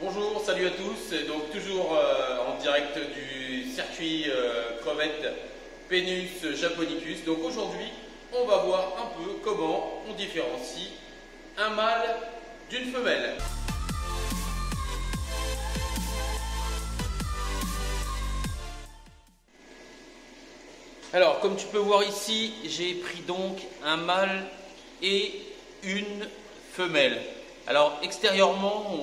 Bonjour, salut à tous. Donc toujours en direct du circuit crevette Pénus japonicus. Donc aujourd'hui, on va voir un peu comment on différencie un mâle d'une femelle. Alors, comme tu peux voir ici, j'ai pris donc un mâle et une femelle. Alors, extérieurement,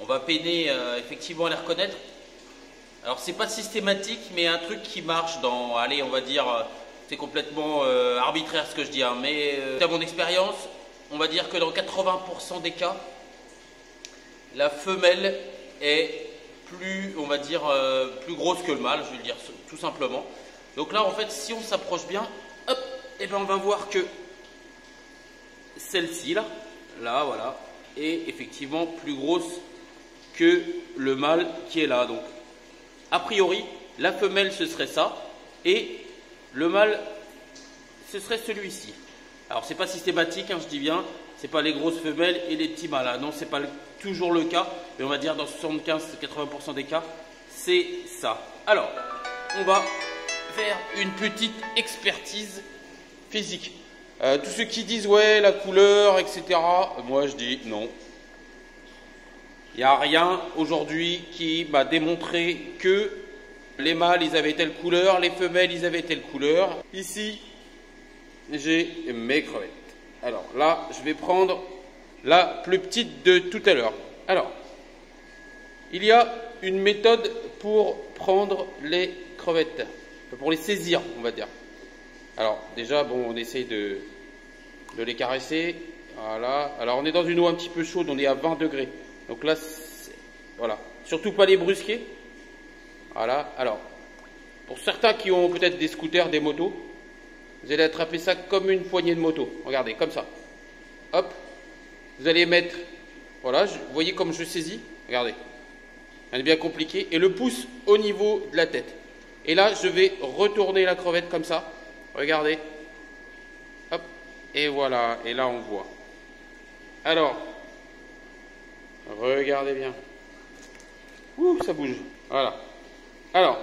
on va peiner effectivement à les reconnaître. Alors, c'est pas systématique, mais un truc qui marche dans, allez, on va dire, c'est complètement arbitraire ce que je dis, hein, mais à mon expérience, on va dire que dans 80% des cas, la femelle est plus, on va dire, plus grosse que le mâle, je vais le dire tout simplement. Donc là, en fait, si on s'approche bien, hop, et ben on va voir que celle-ci, là, voilà, est effectivement plus grosse que le mâle qui est là. Donc, a priori, la femelle, ce serait ça, et le mâle, ce serait celui-ci. Alors, c'est pas systématique, hein, je dis bien, c'est pas les grosses femelles et les petits mâles. Hein. Non, c'est pas toujours le cas, mais on va dire dans 75-80% des cas, c'est ça. Alors, on va faire une petite expertise physique. Tous ceux qui disent ouais la couleur etc, moi je dis non. Il n'y a rien aujourd'hui qui m'a démontré que les mâles ils avaient telle couleur, les femelles ils avaient telle couleur. Ici j'ai mes crevettes. Alors là je vais prendre la plus petite de tout à l'heure. Alors il y a une méthode pour prendre les crevettes, pour les saisir on va dire. Alors déjà bon on essaye de les caresser, voilà. Alors on est dans une eau un petit peu chaude, on est à 20 degrés. Donc là, voilà. Surtout pas les brusquer. Voilà. Alors, pour certains qui ont peut-être des scooters, des motos, vous allez attraper ça comme une poignée de moto. Regardez, comme ça. Hop. Vous allez mettre, voilà, vous voyez comme je saisis. Regardez. Elle est bien compliquée. Et le pouce au niveau de la tête. Et là, je vais retourner la crevette comme ça. Regardez. Hop. Et voilà. Et là, on voit. Alors, regardez bien. Ouh, ça bouge. Voilà. Alors,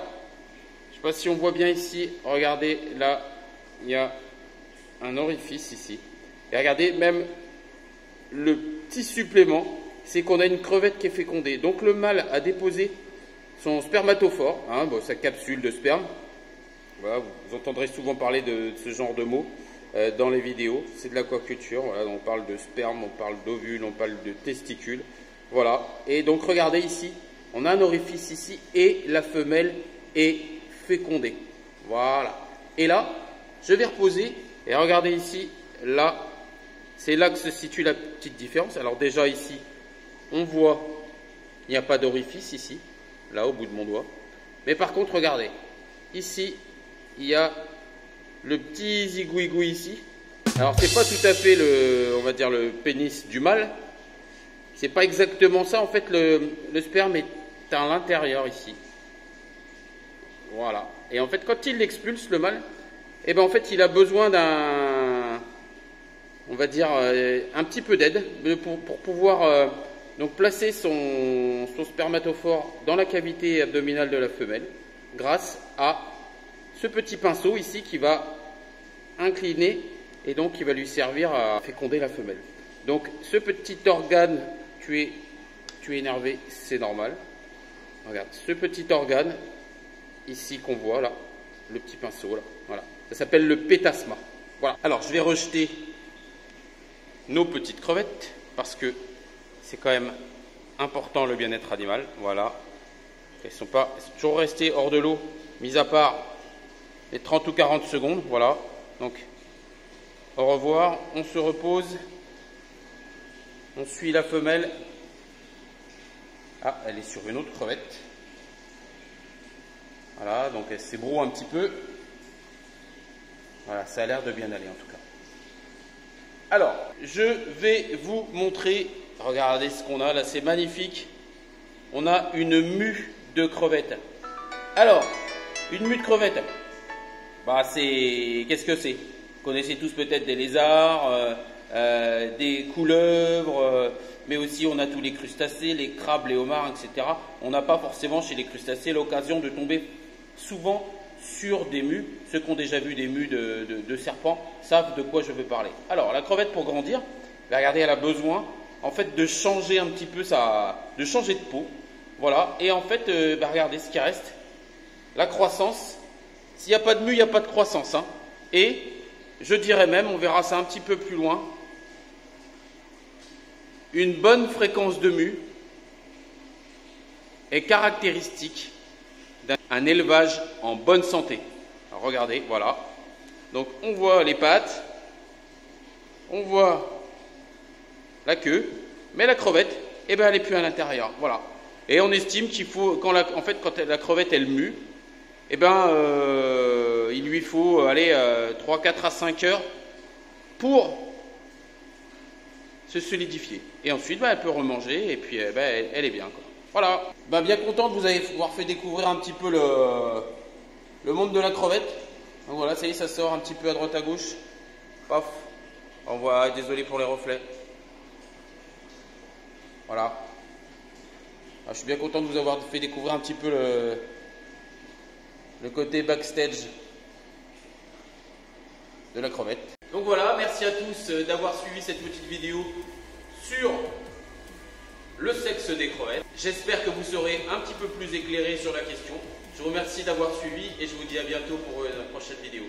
je ne sais pas si on voit bien ici. Regardez, là, il y a un orifice ici. Et regardez, même le petit supplément, c'est qu'on a une crevette qui est fécondée. Donc, le mâle a déposé son spermatophore, hein, bon, sa capsule de sperme. Voilà, vous entendrez souvent parler de ce genre de mots dans les vidéos. C'est de l'aquaculture. Voilà, on parle de sperme, on parle d'ovules, on parle de testicules. Voilà. Et donc, regardez ici. On a un orifice ici et la femelle est fécondée. Voilà. Et là, je vais reposer. Et regardez ici. Là, c'est là que se situe la petite différence. Alors déjà ici, on voit, il n'y a pas d'orifice ici. Là, au bout de mon doigt. Mais par contre, regardez. Ici, il y a le petit zigouigou ici. Alors c'est pas tout à fait on va dire le pénis du mâle. C'est pas exactement ça. En fait, le sperme est à l'intérieur ici. Voilà. Et en fait, quand il l'expulse le mâle, eh ben en fait, il a besoin d'un, on va dire, un petit peu d'aide pour pouvoir donc placer son spermatophore dans la cavité abdominale de la femelle, grâce à ce petit pinceau ici qui va incliner et donc qui va lui servir à féconder la femelle. Donc ce petit organe, tu es énervé, c'est normal. Regarde, ce petit organe ici qu'on voit là, le petit pinceau là, voilà. Ça s'appelle le pétasma. Voilà. Alors je vais rejeter nos petites crevettes parce que c'est quand même important le bien-être animal. Voilà. Elles sont toujours restées hors de l'eau, mis à part les 30 ou 40 secondes. Voilà. Donc, au revoir. On se repose. On suit la femelle. Ah, elle est sur une autre crevette. Voilà, donc elle s'ébroue un petit peu. Voilà, ça a l'air de bien aller en tout cas. Alors, je vais vous montrer. Regardez ce qu'on a là, c'est magnifique. On a une mue de crevettes. Alors, une mue de crevettes. Bah, qu'est-ce que c'est? Vous connaissez tous peut-être des lézards, des couleuvres, mais aussi on a tous les crustacés, les crabes, les homards, etc. On n'a pas forcément chez les crustacés l'occasion de tomber souvent sur des mus. Ceux qui ont déjà vu des mus de serpents savent de quoi je veux parler. Alors la crevette pour grandir, regardez, elle a besoin en fait de changer un petit peu de changer de peau. Voilà, et en fait, regardez ce qui reste, la croissance. S'il n'y a pas de mue, il n'y a pas de croissance, hein. Et je dirais même, on verra ça un petit peu plus loin, une bonne fréquence de mue est caractéristique d'un élevage en bonne santé. Alors regardez, voilà. Donc on voit les pattes, on voit la queue, mais la crevette, eh ben, elle n'est plus à l'intérieur. Voilà. Et on estime qu'il faut, quand la crevette elle mue, eh ben, il lui faut aller 3, 4 à 5 heures pour se solidifier. Et ensuite, elle peut remanger et puis elle est bien, quoi. Voilà. Bien content de vous avoir fait découvrir un petit peu le monde de la crevette. Donc voilà, ça y est, ça sort un petit peu à droite à gauche. Paf. On voit, désolé pour les reflets. Voilà. Je suis bien content de vous avoir fait découvrir un petit peu le côté backstage de la crevette. Donc voilà, merci à tous d'avoir suivi cette petite vidéo sur le sexe des crevettes. J'espère que vous serez un petit peu plus éclairés sur la question. Je vous remercie d'avoir suivi et je vous dis à bientôt pour une prochaine vidéo.